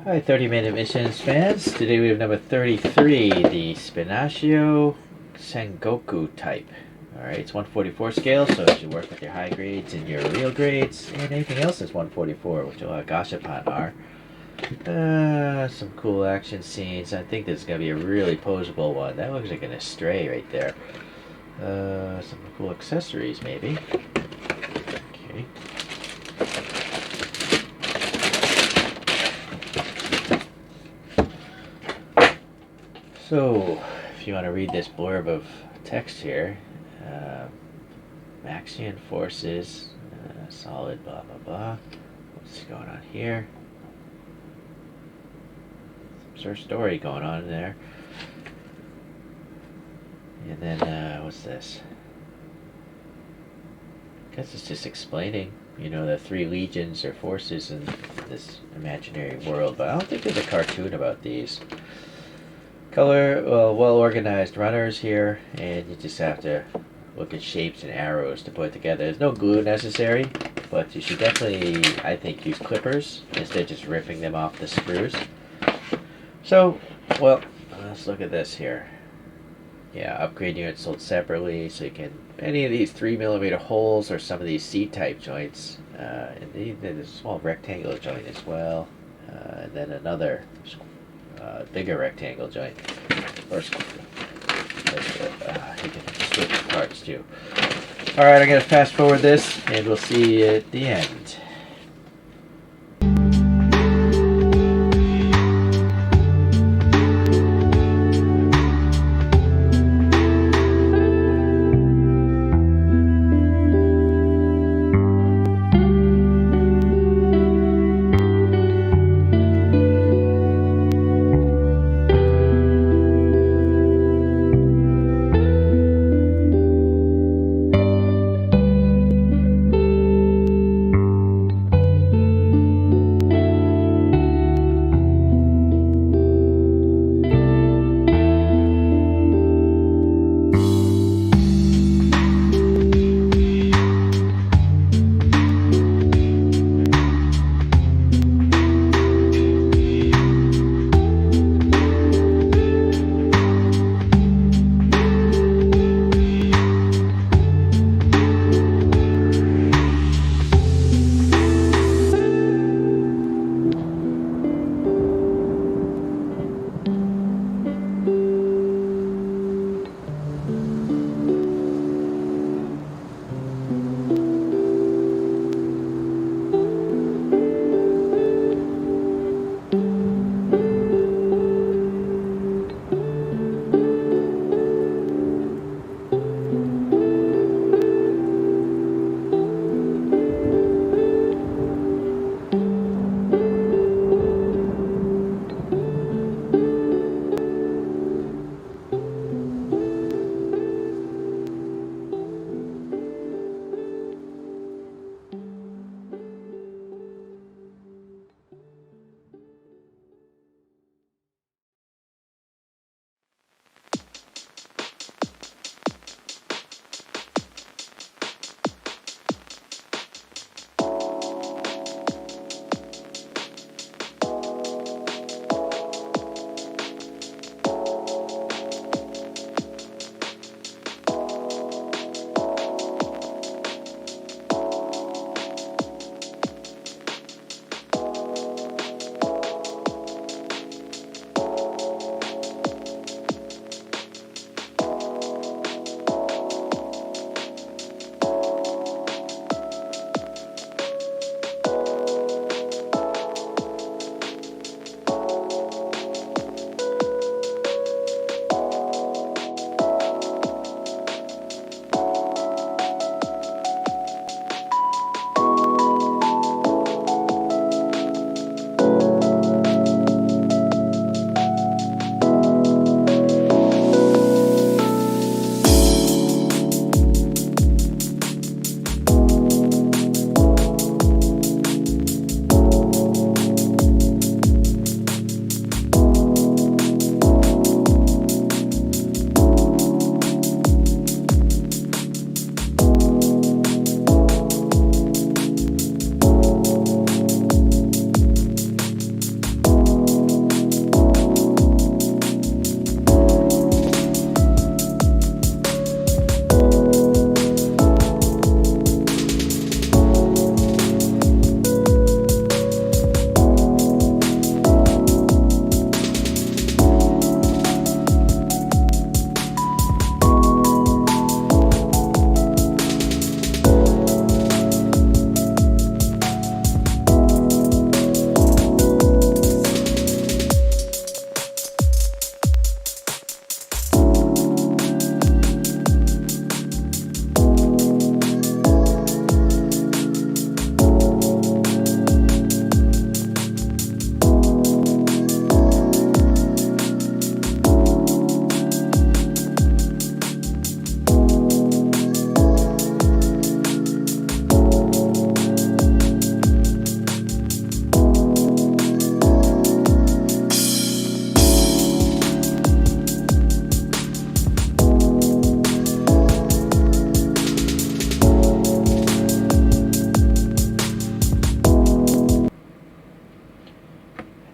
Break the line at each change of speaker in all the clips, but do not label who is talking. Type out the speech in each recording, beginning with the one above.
Hi, 30-minute missions fans. Today we have number 33, the Spinatio Sengoku Type. Alright, it's 144 scale, so it should work with your high grades and your real grades, and anything else that's 144, which a lot of Gashapan are. Some cool action scenes. I think this is going to be a really poseable one. That looks like an Astray right there. Some cool accessories, maybe. Okay. So, if you want to read this blurb of text here, Maxian forces, solid, blah blah blah. What's going on here? Some sort of story going on there. And then, what's this? I guess it's just explaining, you know, the 3 legions or forces in this imaginary world, but I don't think there's a cartoon about these. Well organized runners here, and you just have to look at shapes and arrows to put it together. There's no glue necessary, but you should definitely, I think, use clippers instead of just ripping them off the sprues. So, well, let's look at this here. Yeah, upgrade units sold separately, so you can, any of these 3mm holes or some of these C-type joints, and there's a small rectangular joint as well, and then another bigger rectangle joint. Or you can switch parts too. Alright, I'm going to fast forward this and we'll see you at the end.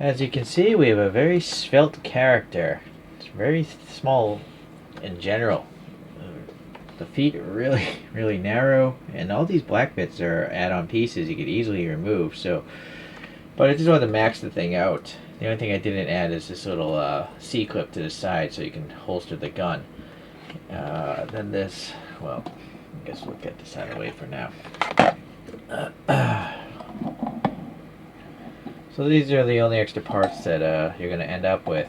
As you can see, we have a very svelte character. It's very small in general. The feet are really, really narrow, and all these black bits are add-on pieces you could easily remove. So, but I just wanted to max the thing out. The only thing I didn't add is this little C-clip to the side so you can holster the gun. Then this, well, I guess we'll get this out of the way for now. So these are the only extra parts that you're going to end up with.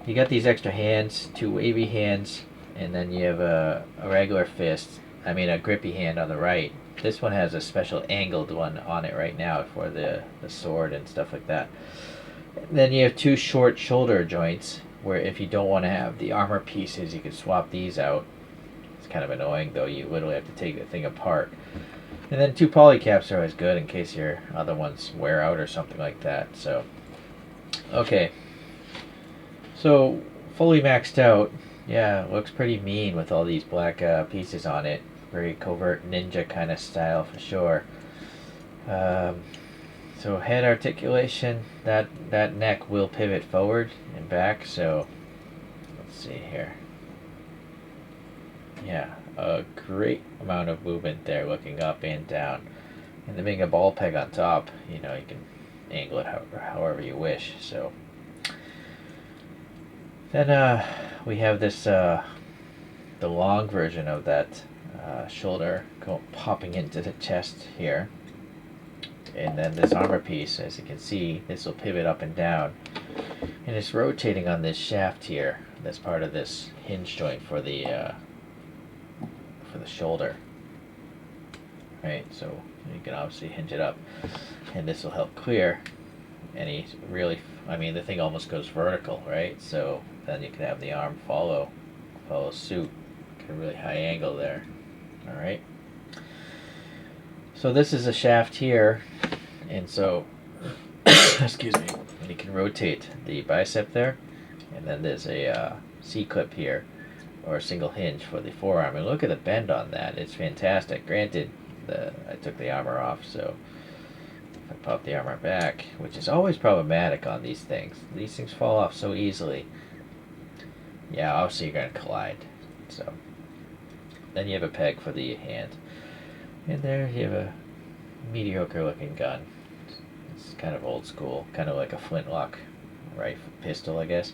You got these extra hands, 2 wavy hands, and then you have a regular fist, a grippy hand on the right. This one has a special angled one on it right now for the sword and stuff like that. And then you have 2 short shoulder joints, where if you don't want to have the armor pieces, you can swap these out. It's kind of annoying though, you literally have to take the thing apart. And then 2 polycaps are always good in case your other ones wear out or something like that. So, okay. So, fully maxed out. Yeah, looks pretty mean with all these black pieces on it. Very covert ninja kind of style for sure. So head articulation, that neck will pivot forward and back. So, let's see here. Yeah, a great amount of movement there, looking up and down. And then being a ball peg on top, you can angle it however you wish. So then we have this the long version of that shoulder popping into the chest here. And then this armor piece, as you can see, this will pivot up and down. And it's rotating on this shaft here. That's part of this hinge joint for the shoulder. Right, so you can obviously hinge it up. And this will help clear any really, the thing almost goes vertical, right? So then you can have the arm follow suit. Get a really high angle there. Alright. So this is a shaft here, and so, excuse me, and you can rotate the bicep there, and then there's a C-clip here, or a single hinge for the forearm. And look at the bend on that, it's fantastic. Granted, I took the armor off, so if I pop the armor back, which is always problematic on these things fall off so easily. Yeah, obviously you're going to collide. So then you have a peg for the hand. And there you have a mediocre looking gun. It's kind of old school, kind of like a flintlock rifle pistol, I guess.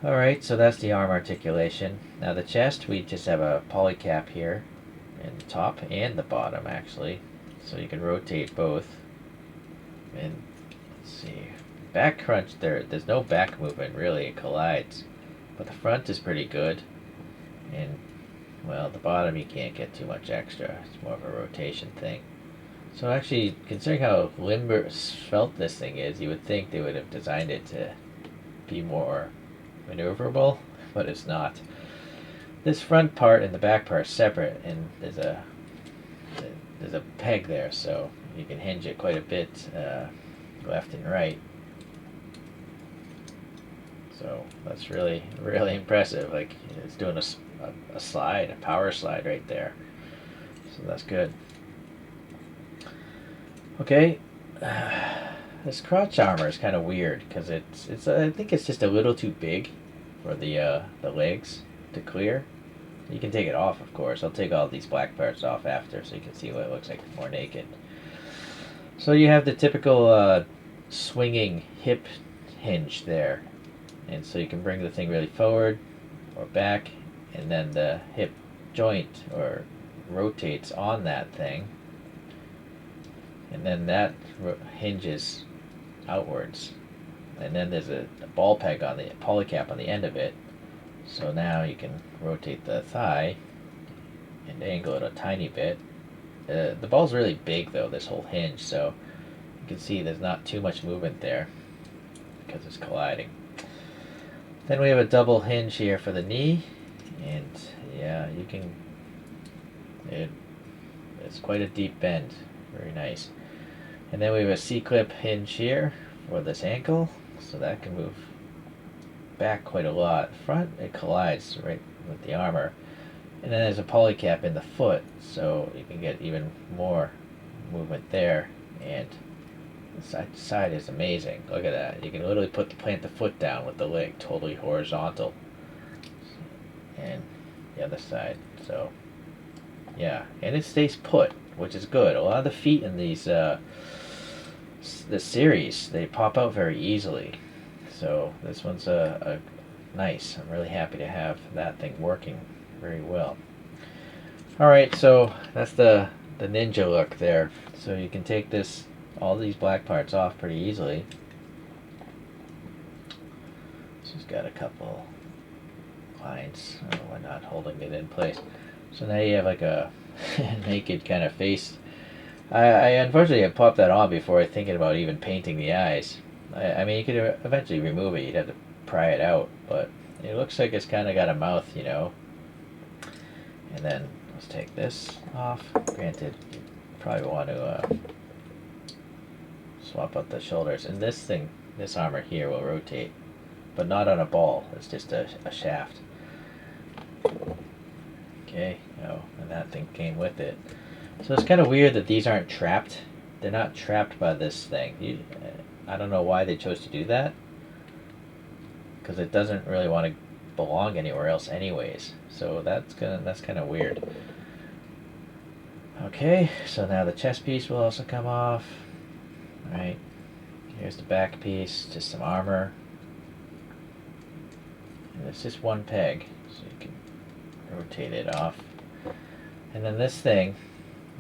Alright, so that's the arm articulation. Now the chest, we just have a polycap here, in the top and the bottom actually. So you can rotate both. And let's see, back crunch, there's no back movement really, it collides. But the front is pretty good. And well, the bottom you can't get too much extra. It's more of a rotation thing. So actually, considering how limber svelte this thing is, you would think they would have designed it to be more maneuverable, but it's not. This front part and the back part are separate, and there's a peg there, so you can hinge it quite a bit left and right. So that's really, really impressive. Like, it's doing a slide, a power slide right there. So that's good. Okay, this crotch armor is kind of weird because it's I think it's just a little too big for the legs to clear. You can take it off, of course. I'll take all these black parts off after so you can see what it looks like more naked. So you have the typical swinging hip hinge there, and so you can bring the thing really forward or back, and then the hip joint or rotates on that thing, and then that hinges outwards, and then there's a ball peg on the polycap on the end of it, so now you can rotate the thigh and angle it a tiny bit. The ball's really big though, this whole hinge, so you can see there's not too much movement there because it's colliding. Then we have a double hinge here for the knee, and yeah, you can, it's quite a deep bend, very nice. And then we have a C-clip hinge here for this ankle, so that can move back quite a lot. Front, it collides right with the armor. And then there's a polycap in the foot, so you can get even more movement there, and The side to side is amazing. Look at that. You can literally plant the foot down with the leg totally horizontal. And the other side. So yeah, and it stays put, which is good. A lot of the feet in these this series, they pop out very easily. So this one's a nice. I'm really happy to have that thing working very well. Alright, so that's the ninja look there. So you can take all these black parts off pretty easily. She's got a couple lines. I don't know why not holding it in place. So now you have like a naked kind of face. I unfortunately had popped that on before thinking about even painting the eyes. I mean, you could eventually remove it. You'd have to pry it out, but it looks like it's kind of got a mouth, you know. And then let's take this off. Granted, you probably want to swap out the shoulders. And this armor here will rotate, but not on a ball. It's just a shaft. Okay, oh, and that thing came with it. So it's kind of weird that these aren't trapped. They're not trapped by this thing. I don't know why they chose to do that, because it doesn't really want to belong anywhere else anyways. So that's kind of weird. Okay, so now the chest piece will also come off. Right, here's the back piece, just some armor. And it's just one peg, so you can rotate it off. And then this thing,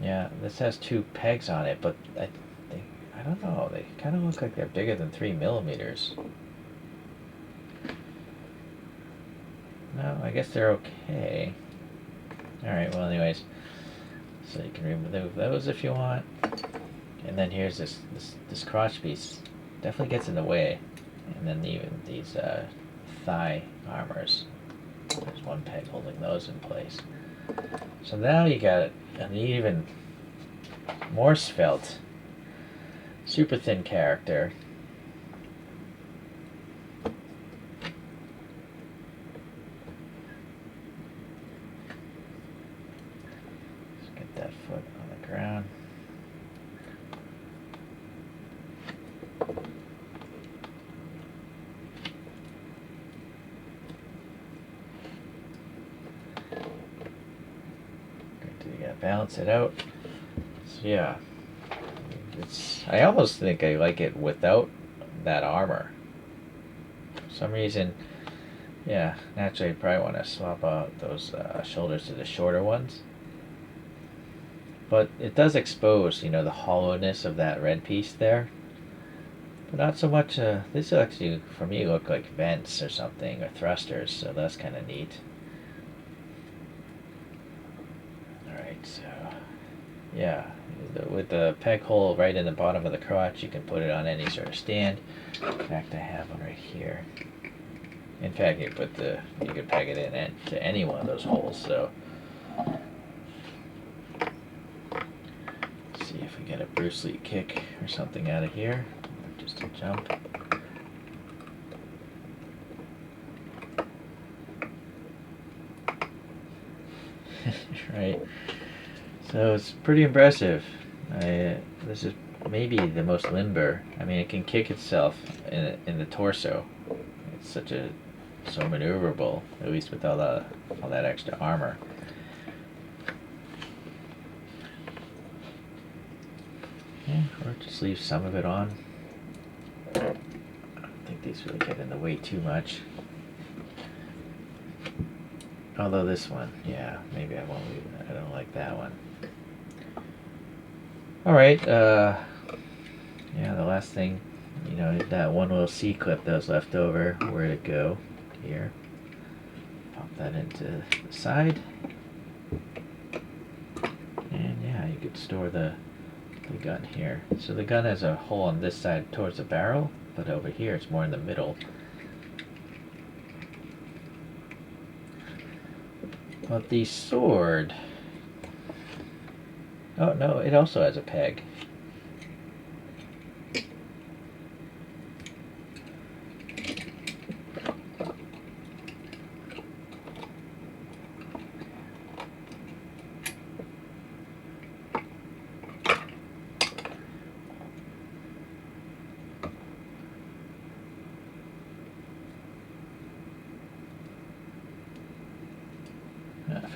yeah, this has 2 pegs on it, but I don't know, they kind of look like they're bigger than 3 millimeters. No, I guess they're okay. Alright, well anyways, so you can remove those if you want. And then here's this crotch piece. Definitely gets in the way. And then even these thigh armors. There's one peg holding those in place. So now you got an even more svelte, super thin character. Let's get that foot on the ground. You gotta balance it out. So yeah, I almost think I like it without that armor. For some reason, yeah, naturally I'd probably want to swap out those shoulders to the shorter ones. But it does expose, you know, the hollowness of that red piece there. But not so much, this actually, for me, look like vents or something, or thrusters, so that's kind of neat. Alright, so, yeah, with the peg hole right in the bottom of the crotch, you can put it on any sort of stand. In fact, I have one right here. In fact, you could peg it in to any one of those holes, so. Let's see if we get a Bruce Lee kick or something out of here. Just a jump. Right. So it's pretty impressive. This is maybe the most limber. I mean, it can kick itself in the torso. It's so maneuverable, at least with all that extra armor. Yeah, or just leave some of it on. I don't think these really get in the way too much. Although this one, yeah, maybe I won't leave that. I don't like that one. Alright, yeah, the last thing, you know, that one little C-clip that was left over, where'd it go? Here. Pop that into the side. And yeah, you could store the gun here. So the gun has a hole on this side towards the barrel, but over here it's more in the middle. But the sword... Oh no, it also has a peg.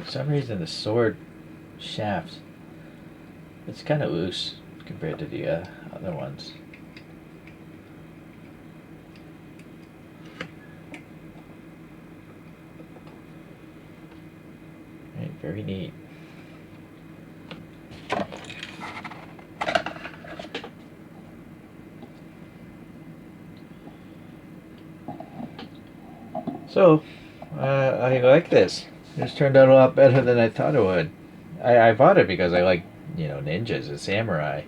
For some reason the sword shaft, it's kind of loose compared to the other ones. Right, very neat. So, I like this. This turned out a lot better than I thought it would. I bought it because I like, ninjas and samurai.